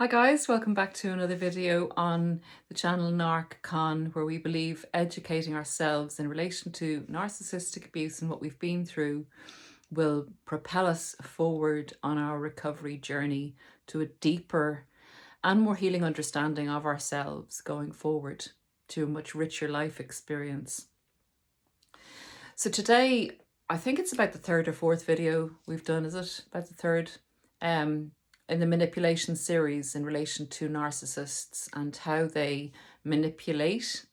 Hi guys, welcome back to another video on the channel narcscon, where we believe educating ourselves in relation to narcissistic abuse and what we've been through will propel us forward on our recovery journey to a deeper and more healing understanding of ourselves going forward to a much richer life experience. So today, I think it's about the third or fourth video we've done, is it? About the third. In the manipulation series in relation to narcissists and how they manipulate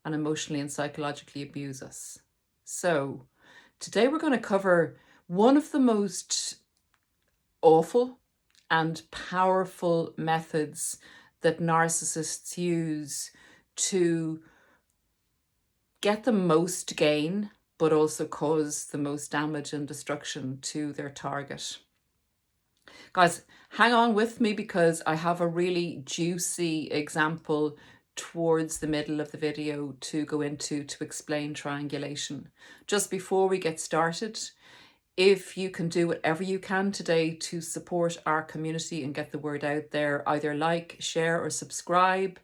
and emotionally and psychologically abuse us. So today we're going to cover one of the most awful and powerful methods that narcissists use to get the most gain, but also cause the most damage and destruction to their target. Guys, hang on with me because I have a really juicy example towards the middle of the video to go into to explain triangulation. Just before we get started, if you can do whatever you can today to support our community and get the word out there, either like, share or subscribe.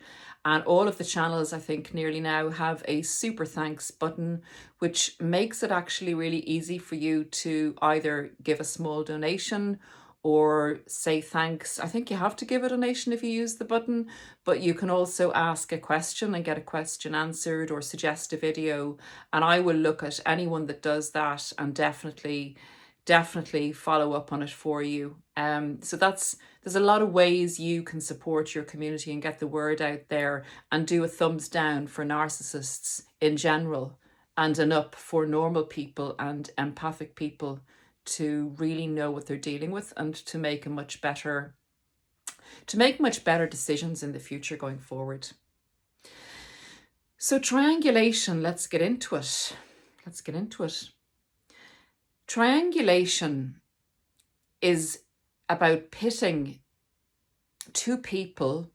And all of the channels, I think nearly now, have a super thanks button, which makes it actually really easy for you to either give a small donation or say thanks. I think you have to give a donation if you use the button, but you can also ask a question and get a question answered or suggest a video. And I will look at anyone that does that and definitely follow up on it for you. So there's a lot of ways you can support your community and get the word out there, and do a thumbs down for narcissists in general and an up for normal people and empathic people to really know what they're dealing with and to make much better decisions in the future going forward. So triangulation, let's get into it. Triangulation is about pitting two people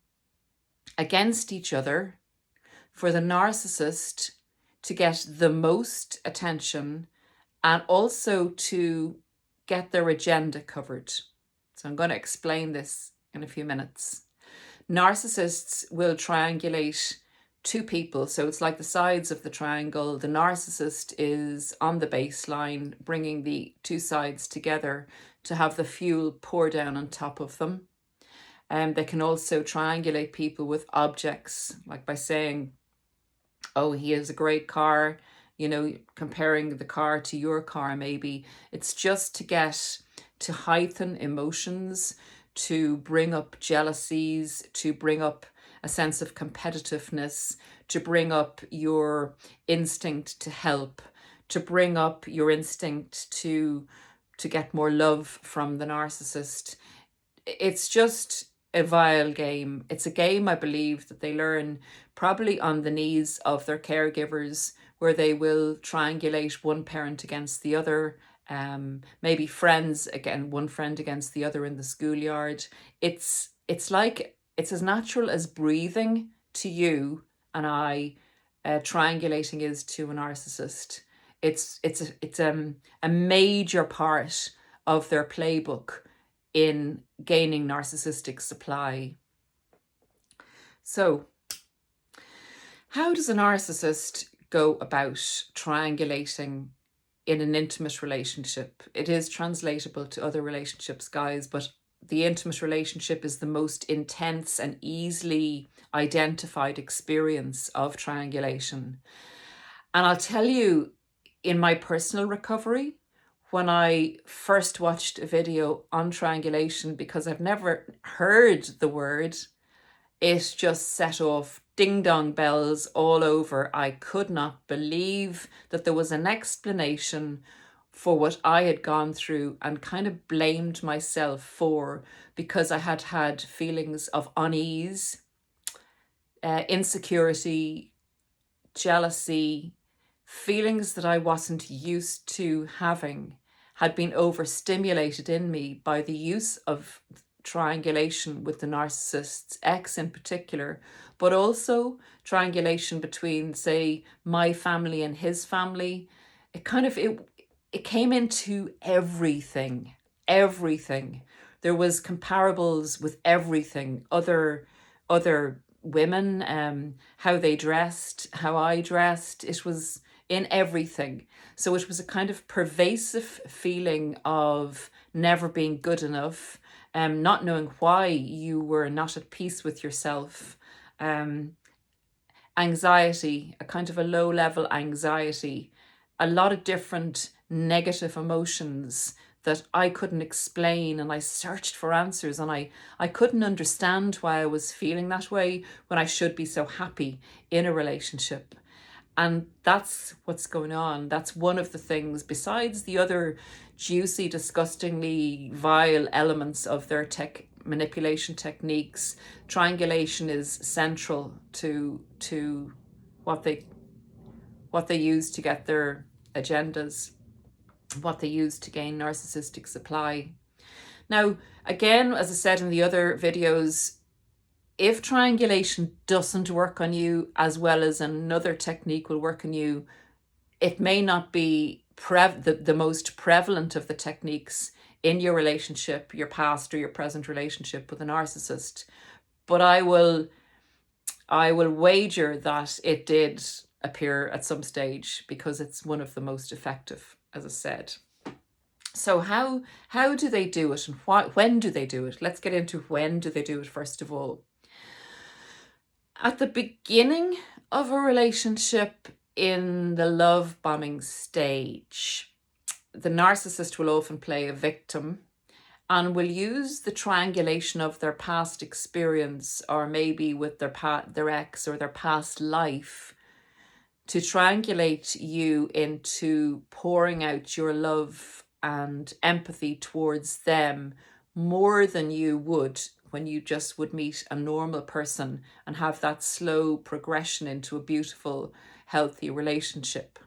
against each other for the narcissist to get the most attention and also to get their agenda covered. So I'm going to explain this in a few minutes. Narcissists will triangulate two people. So it's like the sides of the triangle. The narcissist is on the baseline, bringing the two sides together to have the fuel pour down on top of them. And they can also triangulate people with objects, like by saying, oh, he has a great car, you know, comparing the car to your car maybe. It's just to get to heighten emotions, to bring up jealousies, to bring up a sense of competitiveness, to bring up your instinct to help, to bring up your instinct to get more love from the narcissist. It's just a vile game. It's a game, I believe, that they learn probably on the knees of their caregivers, where they will triangulate one parent against the other, maybe friends, again, one friend against the other in the schoolyard. It's like, it's as natural as breathing to you and I, triangulating is to a narcissist. It's a major part of their playbook in gaining narcissistic supply. So how does a narcissist go about triangulating in an intimate relationship? It is translatable to other relationships, guys, but the intimate relationship is the most intense and easily identified experience of triangulation. And I'll tell you, in my personal recovery, when I first watched a video on triangulation, because I've never heard the word, it just set off ding-dong bells all over. I could not believe that there was an explanation for what I had gone through, and kind of blamed myself for, because I had had feelings of unease, insecurity, jealousy, feelings that I wasn't used to having, had been overstimulated in me by the use of triangulation with the narcissist's ex in particular, but also triangulation between, say, my family and his family. It came into everything, There was comparables with everything, other women, how they dressed, how I dressed. It was in everything. So it was a kind of pervasive feeling of never being good enough, not knowing why you were not at peace with yourself, anxiety, a kind of a low level anxiety, a lot of different negative emotions that I couldn't explain, and I searched for answers, and I couldn't understand why I was feeling that way when I should be so happy in a relationship. And that's what's going on. That's one of the things, besides the other juicy, disgustingly vile elements of their manipulation techniques. Triangulation is central to what they use to get their agendas, what they use to gain narcissistic supply. Now, again, as I said in the other videos, if triangulation doesn't work on you as well as another technique will work on you, it may not be the most prevalent of the techniques in your relationship, your past or your present relationship with a narcissist. But I will wager that it did appear at some stage, because it's one of the most effective, as I said. So how do they do it, and when do they do it? Let's get into when do they do it first of all. At the beginning of a relationship, in the love bombing stage, the narcissist will often play a victim and will use the triangulation of their past experience, or maybe with their ex or their past life, to triangulate you into pouring out your love and empathy towards them more than you would when you just would meet a normal person and have that slow progression into a beautiful, healthy relationship.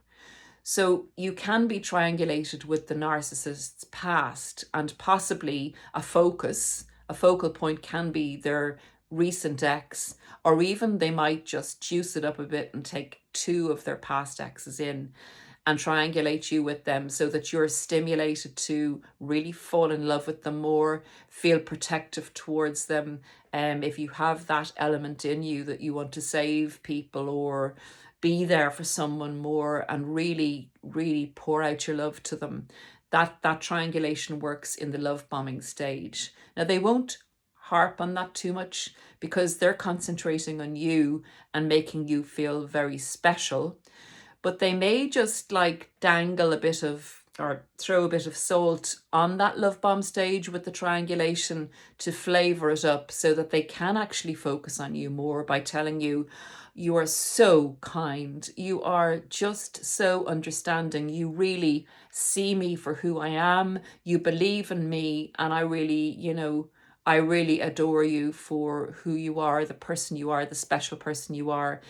So you can be triangulated with the narcissist's past, and possibly a focal point can be their recent ex, or even they might just juice it up a bit and take 2 of their past exes in and triangulate you with them, so that you're stimulated to really fall in love with them more, feel protective towards them. If you have that element in you that you want to save people or be there for someone more and really, really pour out your love to them, that triangulation works in the love bombing stage. Now, they won't harp on that too much, because they're concentrating on you and making you feel very special. But they may just like dangle a bit of, or throw a bit of salt on that love bomb stage with the triangulation to flavor it up, so that they can actually focus on you more by telling you, you are so kind, you are just so understanding, you really see me for who I am, you believe in me, and I really adore you for who you are, the person you are, the special person you are.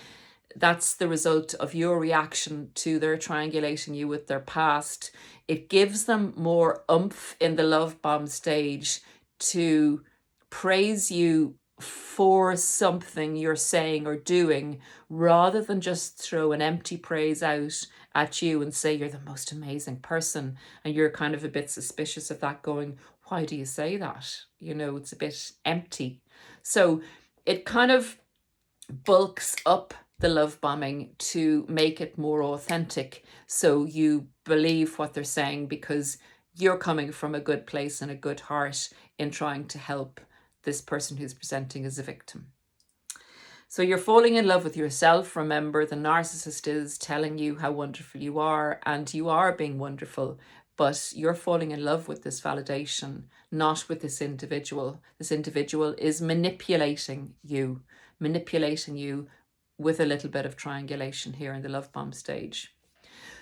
That's the result of your reaction to their triangulating you with their past. It gives them more oomph in the love bomb stage to praise you for something you're saying or doing, rather than just throw an empty praise out at you and say you're the most amazing person, and you're kind of a bit suspicious of that, going, why do you say that? It's a bit empty. So it kind of bulks up the love bombing to make it more authentic, so you believe what they're saying, because you're coming from a good place and a good heart in trying to help this person who's presenting as a victim. So you're falling in love with yourself. Remember, the narcissist is telling you how wonderful you are, and you are being wonderful, but you're falling in love with this validation, not with this individual. This individual is manipulating you with a little bit of triangulation here in the love bomb stage.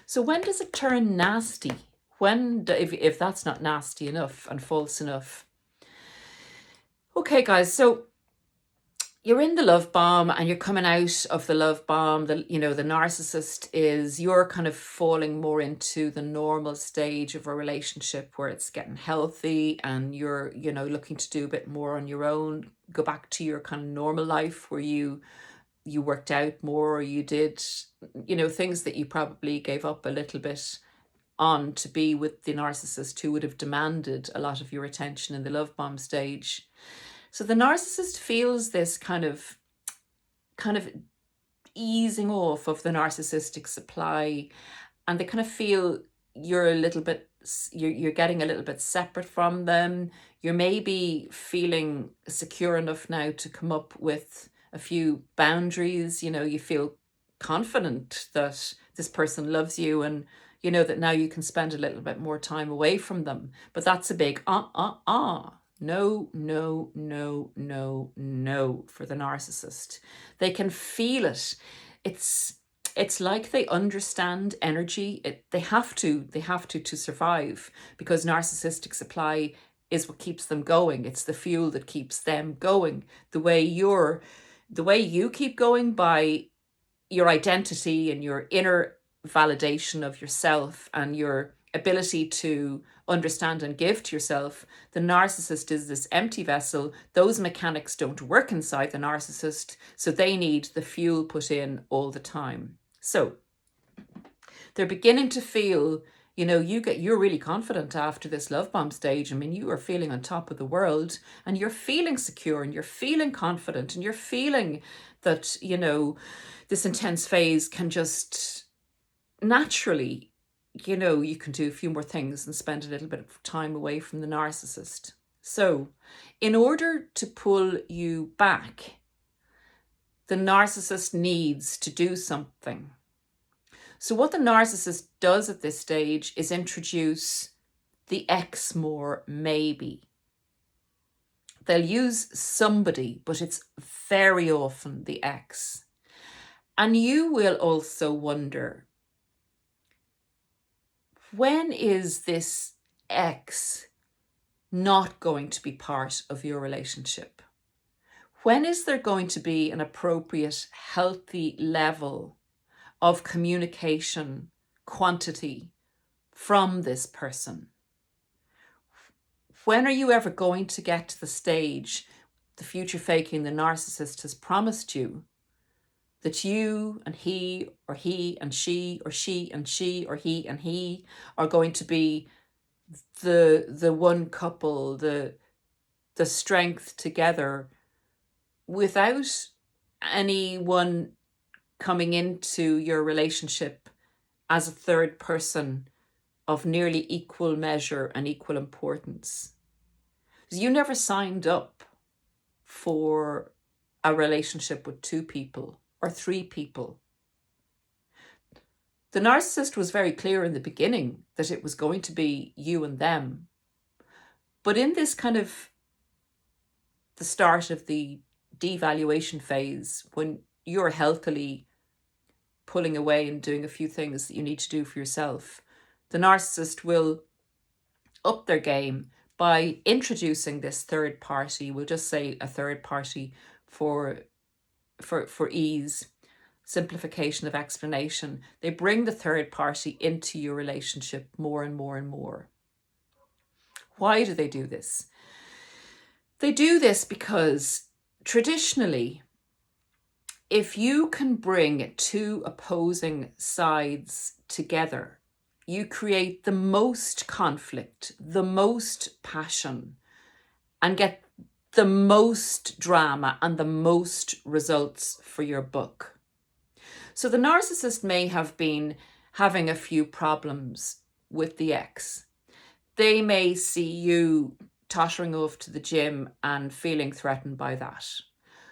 So when does it turn nasty? If that's not nasty enough and false enough? Okay, guys, so you're in the love bomb and you're coming out of the love bomb. The narcissist you're kind of falling more into the normal stage of a relationship where it's getting healthy and you're, looking to do a bit more on your own, go back to your kind of normal life where you worked out more, or you did, things that you probably gave up a little bit on to be with the narcissist who would have demanded a lot of your attention in the love bomb stage. So the narcissist feels this kind of easing off of the narcissistic supply, and they kind of feel you're a little bit, you're getting a little bit separate from them. You're maybe feeling secure enough now to come up with a few boundaries. You feel confident that this person loves you, and you know that now you can spend a little bit more time away from them. But that's a big no, no, no, no, no for the narcissist. They can feel it. It's like they understand energy. They have to survive, because narcissistic supply is what keeps them going. It's the fuel that keeps them going. The way you keep going by your identity and your inner validation of yourself and your ability to understand and give to yourself. The narcissist is this empty vessel. Those mechanics don't work inside the narcissist, so they need the fuel put in all the time. So they're beginning to feel, you're really confident after this love bomb stage. I mean, you are feeling on top of the world, and you're feeling secure, and you're feeling confident, and you're feeling that, this intense phase can just naturally, you can do a few more things and spend a little bit of time away from the narcissist. So in order to pull you back, the narcissist needs to do something. So what the narcissist does at this stage is introduce the X more maybe. They'll use somebody, but it's very often the X. And you will also wonder, when is this X not going to be part of your relationship? When is there going to be an appropriate, healthy level of communication, quantity from this person? When are you ever going to get to the stage the future faking the narcissist has promised you, that you and he, or he and she, or she and she, or he and he are going to be the one couple, the strength together, without anyone coming into your relationship as a third person of nearly equal measure and equal importance? You never signed up for a relationship with 2 people or 3 people. The narcissist was very clear in the beginning that it was going to be you and them. But in this kind of the start of the devaluation phase, when you're healthily pulling away and doing a few things that you need to do for yourself, the narcissist will up their game by introducing this third party. We'll just say a third party for ease, simplification of explanation. They bring the third party into your relationship more and more and more. Why do they do this? They do this because traditionally, if you can bring 2 opposing sides together, you create the most conflict, the most passion, and get the most drama and the most results for your book. So the narcissist may have been having a few problems with the ex. They may see you tottering off to the gym and feeling threatened by that.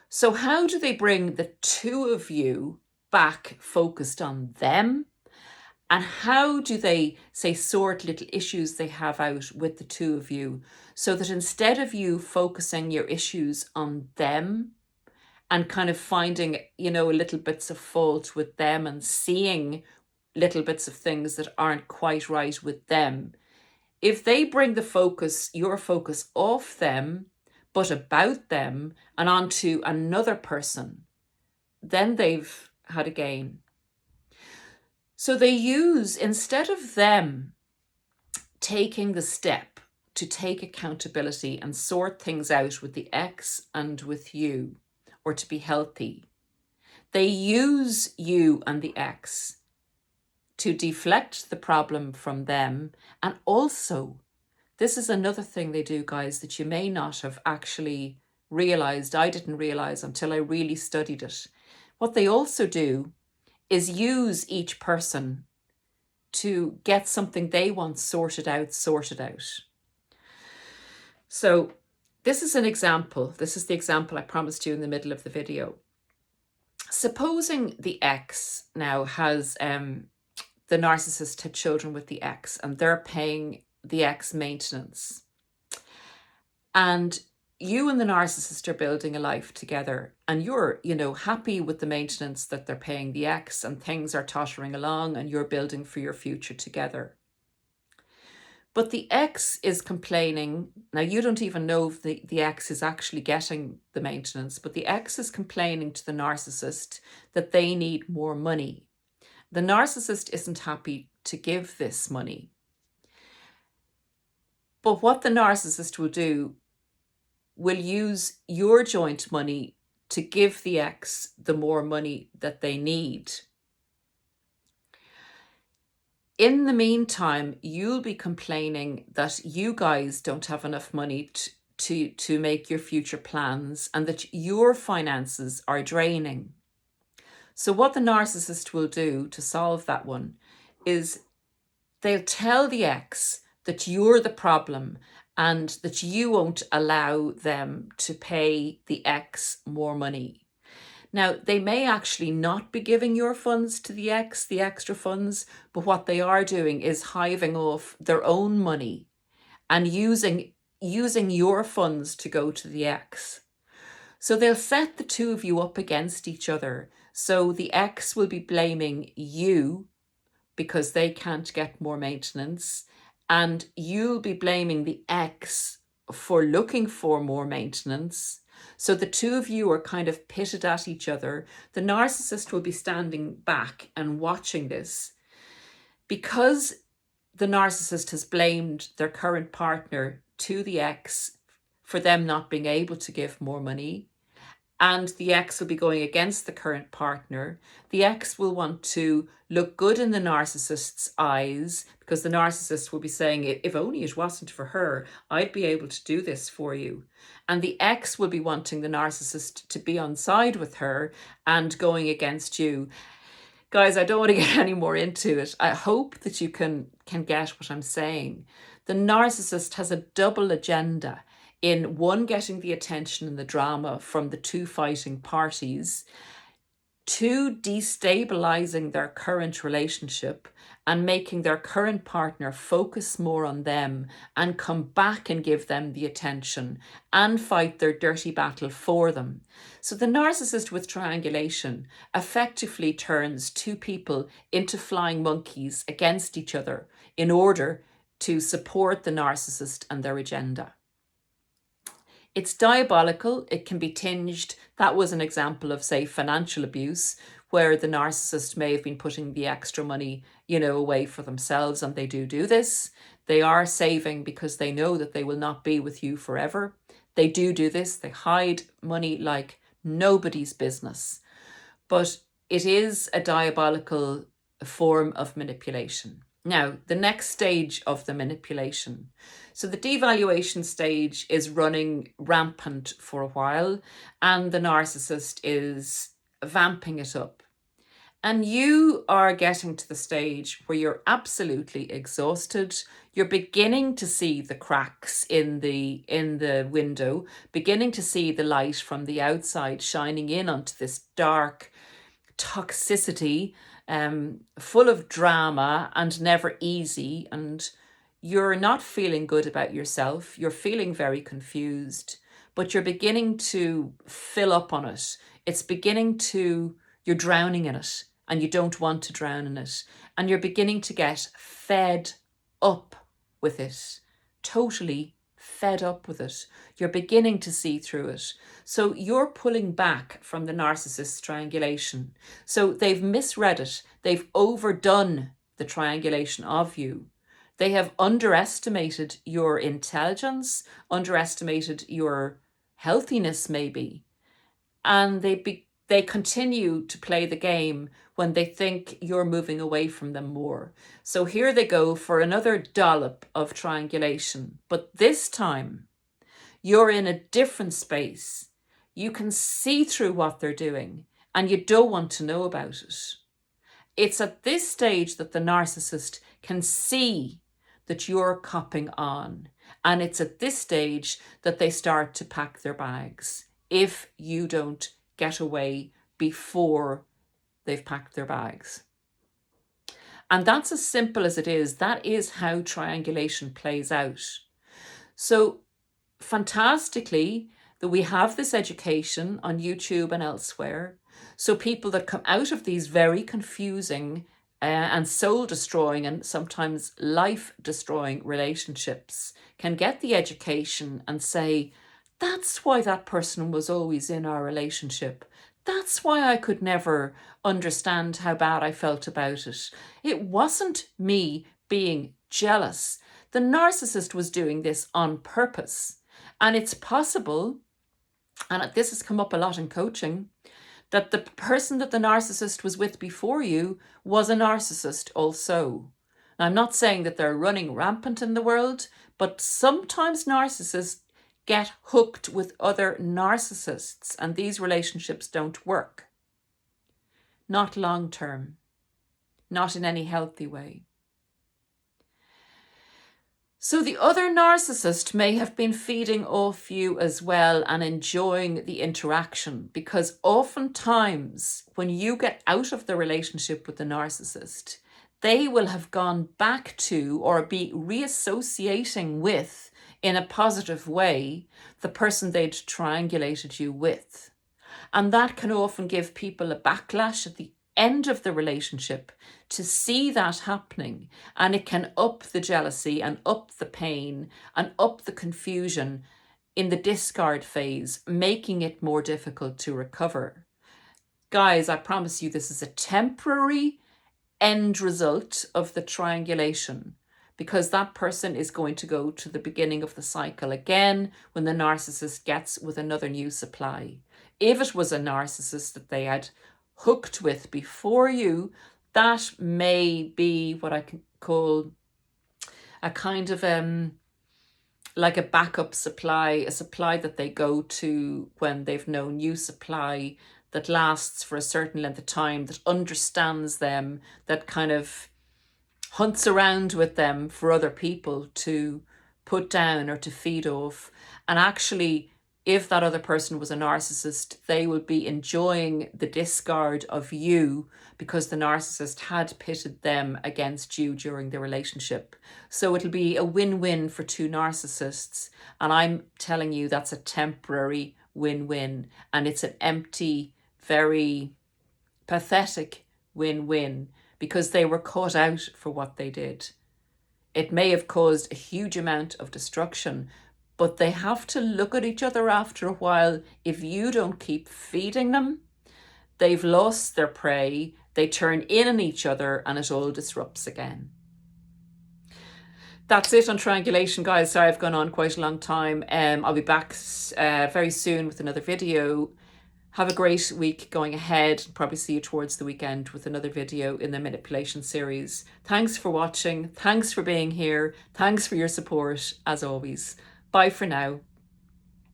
So how do they bring the 2 of you back focused on them? And how do they, say, sort little issues they have out with the 2 of you, so that instead of you focusing your issues on them and kind of finding, little bits of fault with them and seeing little bits of things that aren't quite right with them, if they bring your focus off them, but about them and onto another person, then they've had a gain. So they use, instead of them taking the step to take accountability and sort things out with the ex and with you, or to be healthy, they use you and the ex to deflect the problem from them. And also, this is another thing they do, guys, that you may not have actually realized. I didn't realize until I really studied it. What they also do is use each person to get something they want sorted out. So this is an example. This is the example I promised you in the middle of the video. Supposing the ex now has, the narcissist had children with the ex, and they're paying the ex maintenance. And you and the narcissist are building a life together, and you're, happy with the maintenance that they're paying the ex, and things are tottering along, and you're building for your future together. But the ex is complaining. Now, you don't even know if the ex is actually getting the maintenance, but the ex is complaining to the narcissist that they need more money. The narcissist isn't happy to give this money. But what the narcissist will use your joint money to give the ex the more money that they need. In the meantime, you'll be complaining that you guys don't have enough money to make your future plans, and that your finances are draining. So what the narcissist will do to solve that one is they'll tell the ex that you're the problem and that you won't allow them to pay the ex more money. Now, they may actually not be giving your funds to the ex, the extra funds, but what they are doing is hiving off their own money and using your funds to go to the ex. So they'll set the two of you up against each other. So the ex will be blaming you because they can't get more maintenance, and you'll be blaming the ex for looking for more maintenance. So the two of you are kind of pitted at each other. The narcissist will be standing back and watching this. Because the narcissist has blamed their current partner to the ex for them not being able to give more money, and the ex will be going against the current partner, the ex will want to look good in the narcissist's eyes, because the narcissist will be saying, if only it wasn't for her, I'd be able to do this for you. And the ex will be wanting the narcissist to be on side with her and going against you. Guys, I don't want to get any more into it. I hope that you can get what I'm saying. The narcissist has a double agenda. In one, getting the attention and the drama from the two fighting parties, two, destabilizing their current relationship and making their current partner focus more on them and come back and give them the attention and fight their dirty battle for them. So the narcissist with triangulation effectively turns two people into flying monkeys against each other in order to support the narcissist and their agenda. It's diabolical. It can be tinged. That was an example of, say, financial abuse, where the narcissist may have been putting the extra money, away for themselves, and they do this. They are saving because they know that they will not be with you forever. They do this. They hide money like nobody's business. But it is a diabolical form of manipulation. Now, the next stage of the manipulation. So the devaluation stage is running rampant for a while, and the narcissist is vamping it up. And you are getting to the stage where you're absolutely exhausted. You're beginning to see the cracks in the window, beginning to see the light from the outside shining in onto this dark toxicity, full of drama and never easy, and you're not feeling good about yourself. You're feeling very confused, but you're beginning to fill up on it. You're drowning in it, and you don't want to drown in it. And you're beginning to get fed up with it, totally fed up with it. You're beginning to see through it. So you're pulling back from the narcissist's triangulation. So they've misread it. They've overdone the triangulation of you. They have underestimated your intelligence, underestimated your healthiness maybe. And they they continue to play the game when they think you're moving away from them more. So here they go for another dollop of triangulation. But this time, you're in a different space. You can see through what they're doing and you don't want to know about it. It's at this stage that the narcissist can see that you're copping on. And it's at this stage that they start to pack their bags if you don't get away before they've packed their bags. And that's as simple as it is. That is how triangulation plays out. So fantastically that we have this education on YouTube and elsewhere. So people that come out of these very confusing and soul destroying and sometimes life destroying relationships can get the education and say, that's why that person was always in our relationship. That's why I could never understand how bad I felt about it. It wasn't me being jealous. The narcissist was doing this on purpose. And it's possible, and this has come up a lot in coaching, that the person that the narcissist was with before you was a narcissist also. Now, I'm not saying that they're running rampant in the world, but sometimes narcissists get hooked with other narcissists and these relationships don't work. Not long term, not in any healthy way. So the other narcissist may have been feeding off you as well and enjoying the interaction, because oftentimes when you get out of the relationship with the narcissist, they will have gone back to or be reassociating with, in a positive way, the person they'd triangulated you with. And that can often give people a backlash at the end of the relationship to see that happening, and it can up the jealousy and up the pain and up the confusion in the discard phase, making it more difficult to recover. Guys, I promise you this is a temporary end result of the triangulation, because that person is going to go to the beginning of the cycle again when the narcissist gets with another new supply. If it was a narcissist that they had hooked with before you, that may be what I can call a kind of like a backup supply, a supply that they go to when they've no new supply that lasts for a certain length of time, that understands them, that kind of hunts around with them for other people to put down or to feed off. And actually, if that other person was a narcissist, they will be enjoying the discard of you because the narcissist had pitted them against you during the relationship. So it'll be a win-win for two narcissists. And I'm telling you, that's a temporary win-win. And it's an empty, very pathetic win-win, because they were caught out for what they did. It may have caused a huge amount of destruction, but they have to look at each other after a while. If you don't keep feeding them, they've lost their prey, they turn in on each other, and it all disrupts again. That's it on triangulation, guys. Sorry, I've gone on quite a long time. I'll be back very soon with another video. Have a great week going ahead. Probably see you towards the weekend with another video in the manipulation series. Thanks for watching. Thanks for being here. Thanks for your support, as always. Bye for now.